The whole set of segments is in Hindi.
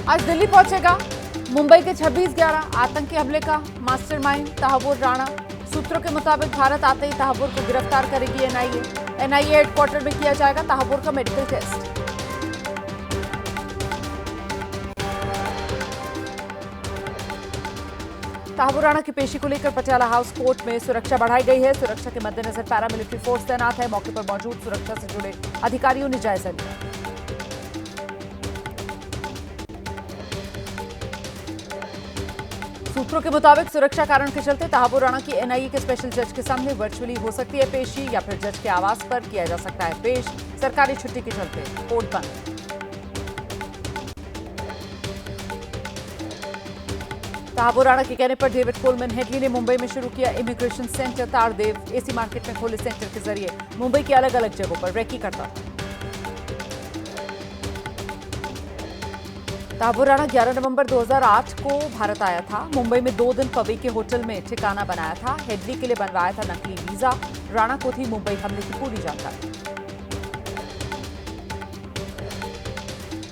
आज दिल्ली पहुंचेगा मुंबई के 26/11 आतंकी हमले का मास्टरमाइंड तहव्वुर राणा। सूत्रों के मुताबिक भारत आते ही तहव्वुर को गिरफ्तार करेगी एनआईए। एनआईए हेडक्वार्टर में किया जाएगा तहव्वुर का मेडिकल टेस्ट। तहव्वुर राणा की पेशी को लेकर पटियाला हाउस कोर्ट में सुरक्षा बढ़ाई गई है। सुरक्षा के मद्देनजर पैरामिलिट्री फोर्स तैनात है। मौके पर मौजूद सुरक्षा से जुड़े अधिकारियों ने जायजा लिया। सूत्रों के मुताबिक सुरक्षा कारण के चलते तहव्वुर राणा की एनआईए के स्पेशल जज के सामने वर्चुअली हो सकती है पेशी या फिर जज के आवास पर किया जा सकता है पेश। सरकारी छुट्टी के चलते कोर्ट बंद। तहव्वुर राणा के कहने पर डेविड कोलमैन हेडली ने मुंबई में शुरू किया immigration centre. Tardeo AC market में खोले सेंटर के जरिए मुंबई की अलग अलग जगहों पर रेकी करता था। तहव्वुर राणा 11 नवंबर 2008 को भारत आया था। मुंबई में 2 दिन पवे के होटल में ठिकाना बनाया था। हेडली के लिए बनवाया था नकली वीजा। राणा को थी मुंबई हमले की पूरी जानकारी।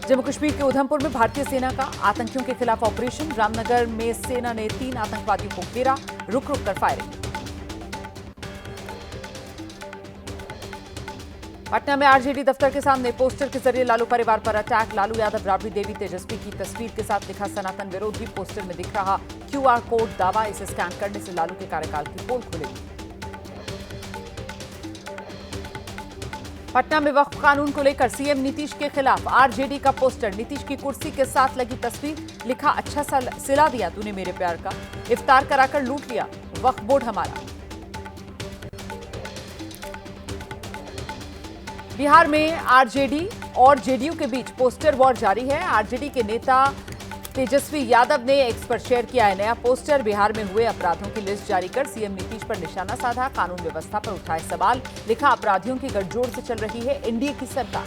जम्मू कश्मीर के उधमपुर में भारतीय सेना का आतंकियों के खिलाफ ऑपरेशन। रामनगर में सेना ने 3 आतंकवादियों को घेरा। रुक रुक कर फायरिंग। पटना में आरजेडी दफ्तर के सामने पोस्टर के जरिए लालू परिवार पर अटैक। लालू यादव, राबड़ी देवी, तेजस्वी की तस्वीर के साथ लिखा सनातन विरोधी। पोस्टर में दिख रहा क्यूआर कोड। दावा, इसे स्कैन करने से लालू के कार्यकाल की पोल खुलेगी। पटना में वक्फ कानून को लेकर सीएम नीतीश के खिलाफ आरजेडी का पोस्टर। नीतीश की कुर्सी के साथ लगी तस्वीर, लिखा अच्छा सा सिला दिया तूने मेरे प्यार का। इफ्तार कराकर लूट लिया वक्फ बोर्ड हमारा। बिहार में आरजेडी और जेडीयू के बीच पोस्टर वॉर जारी है। आरजेडी के नेता तेजस्वी यादव ने एक्स पर शेयर किया है नया पोस्टर। बिहार में हुए अपराधों की लिस्ट जारी कर सीएम नीतीश पर निशाना साधा। कानून व्यवस्था पर उठाए सवाल, लिखा अपराधियों की गठजोड़ से चल रही है एनडीए की सरकार।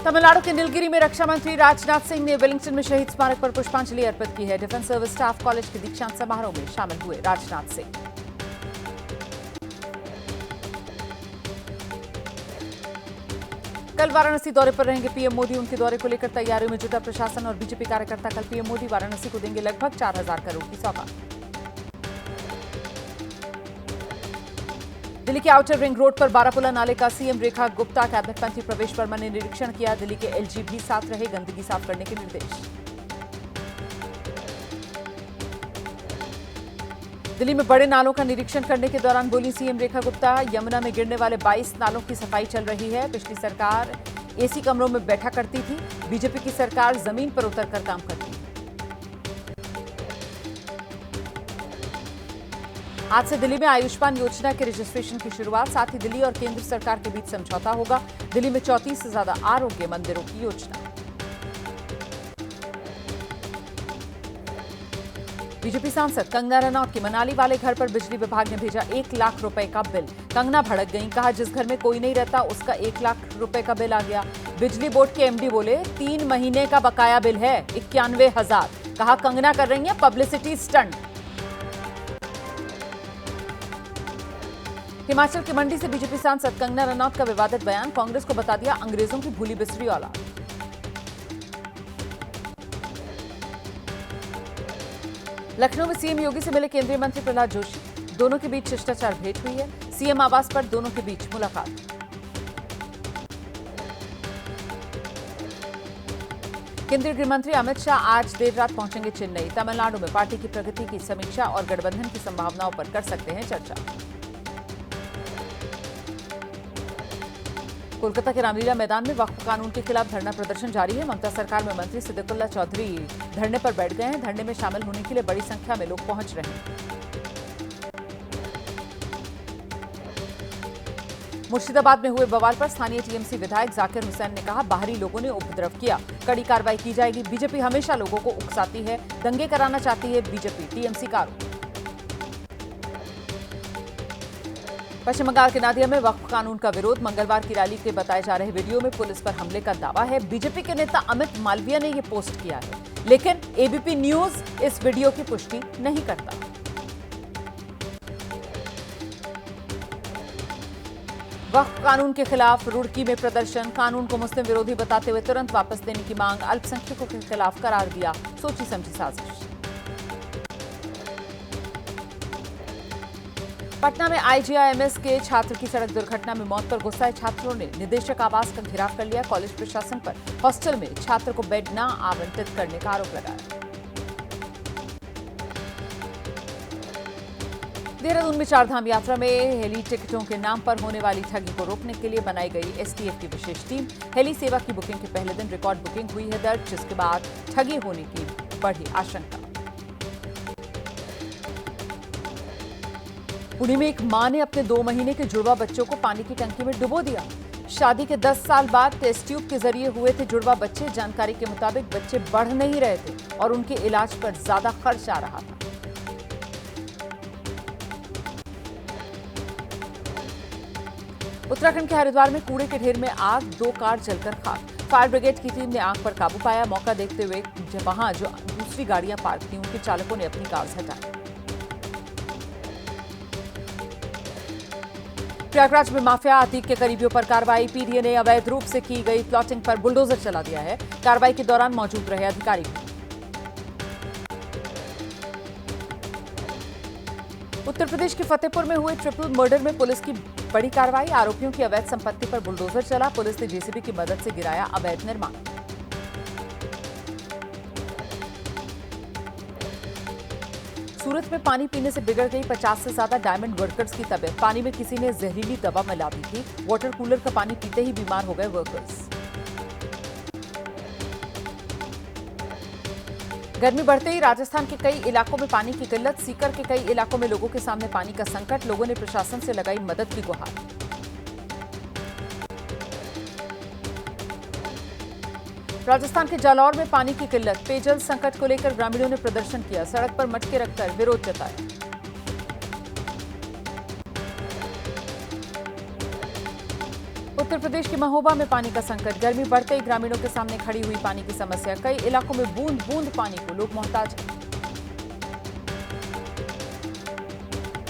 तमिलनाडु के नीलगिरी में रक्षा मंत्री राजनाथ सिंह ने वेलिंगटन में शहीद स्मारक पर पुष्पांजलि अर्पित की है। डिफेंस सर्विस स्टाफ कॉलेज के दीक्षांत समारोह में शामिल हुए राजनाथ सिंह। कल वाराणसी दौरे पर रहेंगे पीएम मोदी। उनके दौरे को लेकर तैयारियों में जुटा प्रशासन और बीजेपी कार्यकर्ता। कल पीएम मोदी वाराणसी को देंगे लगभग 4000 करोड़ की सौगात। दिल्ली के आउटर रिंग रोड पर बारापुला नाले का सीएम रेखा गुप्ता, कैबिनेट मंत्री प्रवेश वर्मा ने निरीक्षण किया। दिल्ली के एलजी भी साथ रहे। गंदगी साफ करने के निर्देश। दिल्ली में बड़े नालों का निरीक्षण करने के दौरान बोली सीएम रेखा गुप्ता, यमुना में गिरने वाले 22 नालों की सफाई चल रही है। पिछली सरकार एसी कमरों में बैठा करती थी। बीजेपी की सरकार जमीन पर उतरकर काम करती है। आज से दिल्ली में आयुष्मान योजना के रजिस्ट्रेशन की शुरुआत। साथ ही दिल्ली और केंद्र सरकार के बीच समझौता होगा। दिल्ली में 34 से ज्यादा आरोग्य मंदिरों की योजना। बीजेपी सांसद कंगना रनौत के मनाली वाले घर पर बिजली विभाग ने भेजा 1 लाख रुपए का बिल। कंगना भड़क गईं, कहा जिस घर में कोई नहीं रहता उसका 1 लाख रुपए का बिल आ गया। बिजली बोर्ड के एमडी बोले 3 महीने का बकाया बिल है 91,000। कहा कंगना कर रही है पब्लिसिटी स्टंट। हिमाचल के मंडी से बीजेपी सांसद कंगना रनौत का विवादित बयान। कांग्रेस को बता दिया अंग्रेजों की भूली बिसरी औलाद। लखनऊ में सीएम योगी से मिले केंद्रीय मंत्री प्रहलाद जोशी। दोनों के बीच शिष्टाचार भेंट हुई है। सीएम आवास पर दोनों के बीच मुलाकात। केंद्रीय गृह मंत्री अमित शाह आज देर रात पहुंचेंगे चेन्नई। तमिलनाडु में पार्टी की प्रगति की समीक्षा और गठबंधन की संभावनाओं पर कर सकते हैं चर्चा। कोलकाता के रामलीला मैदान में वक्फ कानून के खिलाफ धरना प्रदर्शन जारी है। ममता सरकार में मंत्री सिद्दीकुल्ला चौधरी धरने पर बैठ गए हैं। धरने में शामिल होने के लिए बड़ी संख्या में लोग पहुंच रहे हैं। मुर्शिदाबाद में हुए बवाल पर स्थानीय टीएमसी विधायक जाकिर हुसैन ने कहा बाहरी लोगों ने उपद्रव किया, कड़ी कार्रवाई की जाएगी। बीजेपी हमेशा लोगों को उकसाती है, दंगे कराना चाहती है बीजेपी, टीएमसी का आरोप। पश्चिम बंगाल के नादिया में वक्फ कानून का विरोध। मंगलवार की रैली के बताए जा रहे वीडियो में पुलिस पर हमले का दावा है। बीजेपी के नेता अमित मालविया ने यह पोस्ट किया है, लेकिन एबीपी न्यूज इस वीडियो की पुष्टि नहीं करता। वक्फ कानून के खिलाफ रुड़की में प्रदर्शन, कानून को मुस्लिम विरोधी बताते हुए तुरंत वापस देने की मांग, अल्पसंख्यकों के खिलाफ करार दिया सोची समझी साजिश। पटना में आईजीआईएमएस के छात्र की सड़क दुर्घटना में मौत पर गुस्साए छात्रों ने निदेशक आवास का घेराव कर लिया। कॉलेज प्रशासन पर हॉस्टल में छात्र को बेड न आवंटित करने का आरोप लगाया। देहरादून में चारधाम यात्रा में हेली टिकटों के नाम पर होने वाली ठगी को रोकने के लिए बनाई गई एसटीएफ की विशेष टीम। हेली सेवा की बुकिंग के पहले दिन रिकॉर्ड बुकिंग हुई है दर्ज, जिसके बाद ठगी होने की बढ़ी आशंका। पुणे में एक मां ने अपने 2 महीने के जुड़वा बच्चों को पानी की टंकी में डुबो दिया। शादी के 10 साल बाद टेस्ट ट्यूब के जरिए हुए थे जुड़वा बच्चे। जानकारी के मुताबिक बच्चे बढ़ नहीं रहे थे और उनके इलाज पर ज्यादा खर्च आ रहा था। उत्तराखंड के हरिद्वार में कूड़े के ढेर में आग, 2 कार जलकर खाक। फायर ब्रिगेड की टीम ने आग पर काबू पाया। मौका देखते हुए वहां जो दूसरी गाड़ियां पार्क थी उनके चालकों ने अपनी कार हटाई। प्रयागराज में माफिया अतीक के करीबियों पर कार्रवाई। पीडीए ने अवैध रूप से की गई प्लॉटिंग पर बुलडोजर चला दिया है। कार्रवाई के दौरान मौजूद रहे अधिकारी। उत्तर प्रदेश के फतेहपुर में हुए ट्रिपल मर्डर में पुलिस की बड़ी कार्रवाई। आरोपियों की अवैध संपत्ति पर बुलडोजर चला। पुलिस ने जेसीबी की मदद से गिराया अवैध निर्माण। सूरत में पानी पीने से बिगड़ गई 50 से ज्यादा डायमंड वर्कर्स की तबीयत। पानी में किसी ने जहरीली दवा मिला दी थी। वाटर कूलर का पानी पीते ही बीमार हो गए वर्कर्स। गर्मी बढ़ते ही राजस्थान के कई इलाकों में पानी की किल्लत। सीकर के कई इलाकों में लोगों के सामने पानी का संकट। लोगों ने प्रशासन से लगाई मदद की गुहार। राजस्थान के जालौर में पानी की किल्लत। पेयजल संकट को लेकर ग्रामीणों ने प्रदर्शन किया। सड़क पर मटके रखकर विरोध जताया। उत्तर प्रदेश के महोबा में पानी का संकट। गर्मी बढ़ते ही ग्रामीणों के सामने खड़ी हुई पानी की समस्या। कई इलाकों में बूंद बूंद पानी को लोग मोहताज हैं।